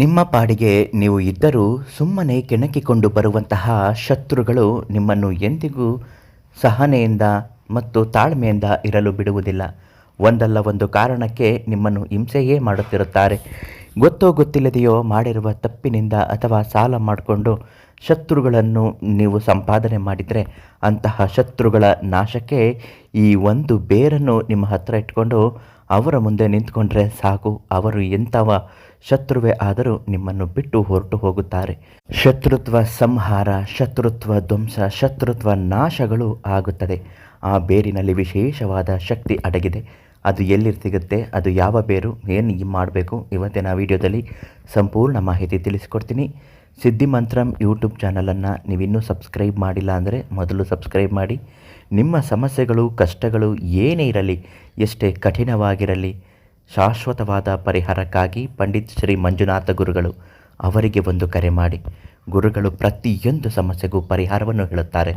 ನಿಮ್ಮ ಪಾಡಿಗೆ ನೀವು ಇದ್ದರೂ ಸುಮ್ಮನೆ ಕೆಣಕಿಕೊಂಡು ಬರುವಂತಹ ಶತ್ರುಗಳು ನಿಮ್ಮನ್ನು ಎಂದಿಗೂ ಸಹನೆಯಿಂದ ಮತ್ತು ತಾಳ್ಮೆಯಿಂದ ಇರಲು ಬಿಡುವುದಿಲ್ಲ. ಒಂದಲ್ಲ ಒಂದು ಕಾರಣಕ್ಕೆ ನಿಮ್ಮನ್ನು ಹಿಂಸೆಯೇ ಮಾಡುತ್ತಿರುತ್ತಾರೆ. ಗೊತ್ತೋ ಗೊತ್ತಿಲ್ಲದೆಯೋ ಮಾಡಿರುವ ತಪ್ಪಿನಿಂದ ಅಥವಾ ಸಾಲ ಮಾಡಿಕೊಂಡು ಶತ್ರುಗಳನ್ನು ನೀವು ಸಂಪಾದನೆ ಮಾಡಿದರೆ ಅಂತಹ ಶತ್ರುಗಳ ನಾಶಕ್ಕೆ ಈ ಒಂದು ಬೇರನ್ನು ನಿಮ್ಮ ಹತ್ತಿರ ಇಟ್ಕೊಂಡು ಅವರ ಮುಂದೆ ನಿಂತ್ಕೊಂಡ್ರೆ ಸಾಕು. ಅವರು ಎಂಥವ ಶತ್ರುವೇ ಆದರೂ ನಿಮ್ಮನ್ನು ಬಿಟ್ಟು ಹೊರಟು ಹೋಗುತ್ತಾರೆ. ಶತ್ರುತ್ವ ಸಂಹಾರ, ಶತ್ರುತ್ವ ಧ್ವಂಸ, ಶತ್ರುತ್ವ ನಾಶಗಳು ಆಗುತ್ತದೆ. ಆ ಬೇರಿನಲ್ಲಿ ವಿಶೇಷವಾದ ಶಕ್ತಿ ಅಡಗಿದೆ. ಅದು ಎಲ್ಲಿ ಸಿಗುತ್ತೆ, ಅದು ಯಾವ ಬೇರು, ಏನು ಮಾಡಬೇಕು, ಇವತ್ತಿನ ವಿಡಿಯೋದಲ್ಲಿ ಸಂಪೂರ್ಣ ಮಾಹಿತಿ ತಿಳಿಸ್ಕೊಡ್ತೀನಿ. ಸಿದ್ಧಿಮಂತ್ರಂ ಯೂಟ್ಯೂಬ್ ಚಾನಲನ್ನು ನೀವಿನ್ನೂ ಸಬ್ಸ್ಕ್ರೈಬ್ ಮಾಡಿಲ್ಲ ಅಂದರೆ ಮೊದಲು ಸಬ್ಸ್ಕ್ರೈಬ್ ಮಾಡಿ. ನಿಮ್ಮ ಸಮಸ್ಯೆಗಳು, ಕಷ್ಟಗಳು ಏನೇ ಇರಲಿ, ಎಷ್ಟೇ ಕಠಿಣವಾಗಿರಲಿ, ಶಾಶ್ವತವಾದ ಪರಿಹಾರಕ್ಕಾಗಿ ಪಂಡಿತ್ ಶ್ರೀ ಮಂಜುನಾಥ ಗುರುಗಳು ಅವರಿಗೆ ಒಂದು ಕರೆ ಮಾಡಿ. ಗುರುಗಳು ಪ್ರತಿಯೊಂದು ಸಮಸ್ಯೆಗೂ ಪರಿಹಾರವನ್ನು ಹೇಳುತ್ತಾರೆ.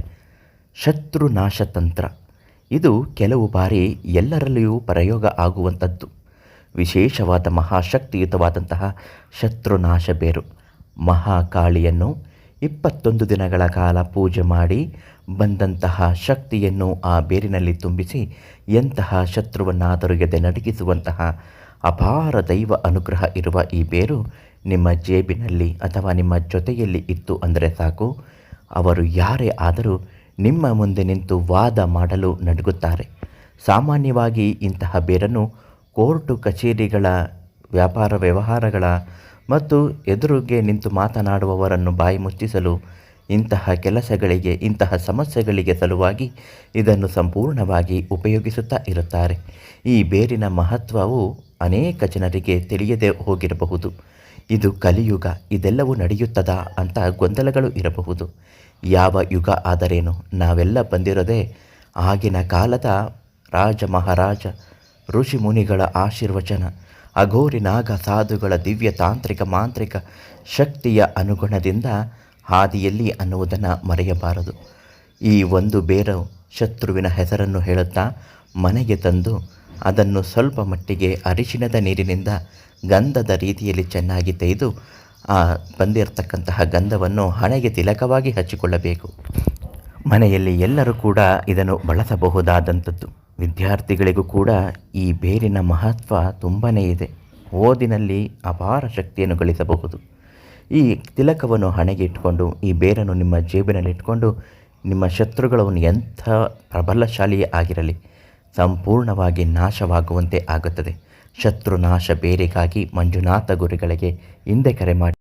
ಶತ್ರುನಾಶ ತಂತ್ರ ಇದು ಕೆಲವು ಬಾರಿ ಎಲ್ಲರಲ್ಲಿಯೂ ಪ್ರಯೋಗ ಆಗುವಂಥದ್ದು. ವಿಶೇಷವಾದ ಮಹಾಶಕ್ತಿಯುತವಾದಂತಹ ಶತ್ರುನಾಶ ಬೇರು ಮಹಾಕಾಳಿಯನ್ನು 21 ದಿನಗಳ ಕಾಲ ಪೂಜೆ ಮಾಡಿ ಬಂದಂತಹ ಶಕ್ತಿಯನ್ನು ಆ ಬೇರಿನಲ್ಲಿ ತುಂಬಿಸಿ ಎಂತಹ ಶತ್ರುವನ್ನಾದರೂ ಎದೆ ನಡುಗಿಸುವಂತಹ ಅಪಾರ ದೈವ ಅನುಗ್ರಹ ಇರುವ ಈ ಬೇರು ನಿಮ್ಮ ಜೇಬಿನಲ್ಲಿ ಅಥವಾ ನಿಮ್ಮ ಜೊತೆಯಲ್ಲಿ ಇತ್ತು ಅಂದರೆ ಸಾಕು, ಅವರು ಯಾರೇ ಆದರೂ ನಿಮ್ಮ ಮುಂದೆ ನಿಂತು ವಾದ ಮಾಡಲು ನಡುಗುತ್ತಾರೆ. ಸಾಮಾನ್ಯವಾಗಿ ಇಂತಹ ಬೇರನ್ನು ಕೋರ್ಟು ಕಚೇರಿಗಳ, ವ್ಯಾಪಾರ ವ್ಯವಹಾರಗಳ ಮತ್ತು ಎದುರಿಗೆ ನಿಂತು ಮಾತನಾಡುವವರನ್ನು ಬಾಯಿ ಮುಚ್ಚಿಸಲು, ಇಂತಹ ಕೆಲಸಗಳಿಗೆ, ಇಂತಹ ಸಮಸ್ಯೆಗಳಿಗೆ ಸಲುವಾಗಿ ಇದನ್ನು ಸಂಪೂರ್ಣವಾಗಿ ಉಪಯೋಗಿಸುತ್ತಾ ಇರುತ್ತಾರೆ. ಈ ಬೇರಿನ ಮಹತ್ವವು ಅನೇಕ ಜನರಿಗೆ ತಿಳಿಯದೇ ಹೋಗಿರಬಹುದು. ಇದು ಕಲಿಯುಗ, ಇದೆಲ್ಲವೂ ನಡೆಯುತ್ತದಾ ಅಂತ ಗೊಂದಲಗಳು ಇರಬಹುದು. ಯಾವ ಯುಗ ಆದರೇನು, ನಾವೆಲ್ಲ ಬಂದಿರೋದೇ ಆಗಿನ ಕಾಲದ ರಾಜ ಮಹಾರಾಜ ಋಷಿ ಮುನಿಗಳ ಆಶೀರ್ವಚನ, ಅಘೋರಿ ನಾಗ ಸಾಧುಗಳ ದಿವ್ಯ ತಾಂತ್ರಿಕ ಮಾಂತ್ರಿಕ ಶಕ್ತಿಯ ಅನುಗುಣದಿಂದ ಹಾದಿಯಲ್ಲಿ ಅನ್ನುವುದನ್ನು ಮರೆಯಬಾರದು. ಈ ಒಂದು ಬೇರು ಶತ್ರುವಿನ ಹೆಸರನ್ನು ಹೇಳುತ್ತಾ ಮನೆಗೆ ತಂದು ಅದನ್ನು ಸ್ವಲ್ಪ ಮಟ್ಟಿಗೆ ಅರಿಶಿಣದ ನೀರಿನಿಂದ ಗಂಧದ ರೀತಿಯಲ್ಲಿ ಚೆನ್ನಾಗಿ ತೆಗೆದು ಆ ಬಂದಿರತಕ್ಕಂತಹ ಗಂಧವನ್ನು ಹಣೆಗೆ ತಿಲಕವಾಗಿ ಹಚ್ಚಿಕೊಳ್ಳಬೇಕು. ಮನೆಯಲ್ಲಿ ಎಲ್ಲರೂ ಕೂಡ ಇದನ್ನು ಬಳಸಬಹುದಾದಂಥದ್ದು. ವಿದ್ಯಾರ್ಥಿಗಳಿಗೂ ಕೂಡ ಈ ಬೇರಿನ ಮಹತ್ವ ತುಂಬಾ ಇದೆ. ಓದಿನಲ್ಲಿ ಅಪಾರ ಶಕ್ತಿಯನ್ನು ಗಳಿಸಬಹುದು. ಈ ತಿಲಕವನ್ನು ಹಣೆಗೆ ಇಟ್ಕೊಂಡು, ಈ ಬೇರನ್ನು ನಿಮ್ಮ ಜೇಬಿನಲ್ಲಿ ಇಟ್ಕೊಂಡು, ನಿಮ್ಮ ಶತ್ರುಗಳನ್ನು ಎಂಥ ಪ್ರಬಲಶಾಲಿಯೇ ಆಗಿರಲಿ ಸಂಪೂರ್ಣವಾಗಿ ನಾಶವಾಗುವಂತೆ ಆಗುತ್ತದೆ. ಶತ್ರುನಾಶ ಬೇರಿಗಾಗಿ ಮಂಜುನಾಥ ಗುರುಗಳಿಗೆ ಹಿಂದೆ ಕರೆ ಮಾಡಿ.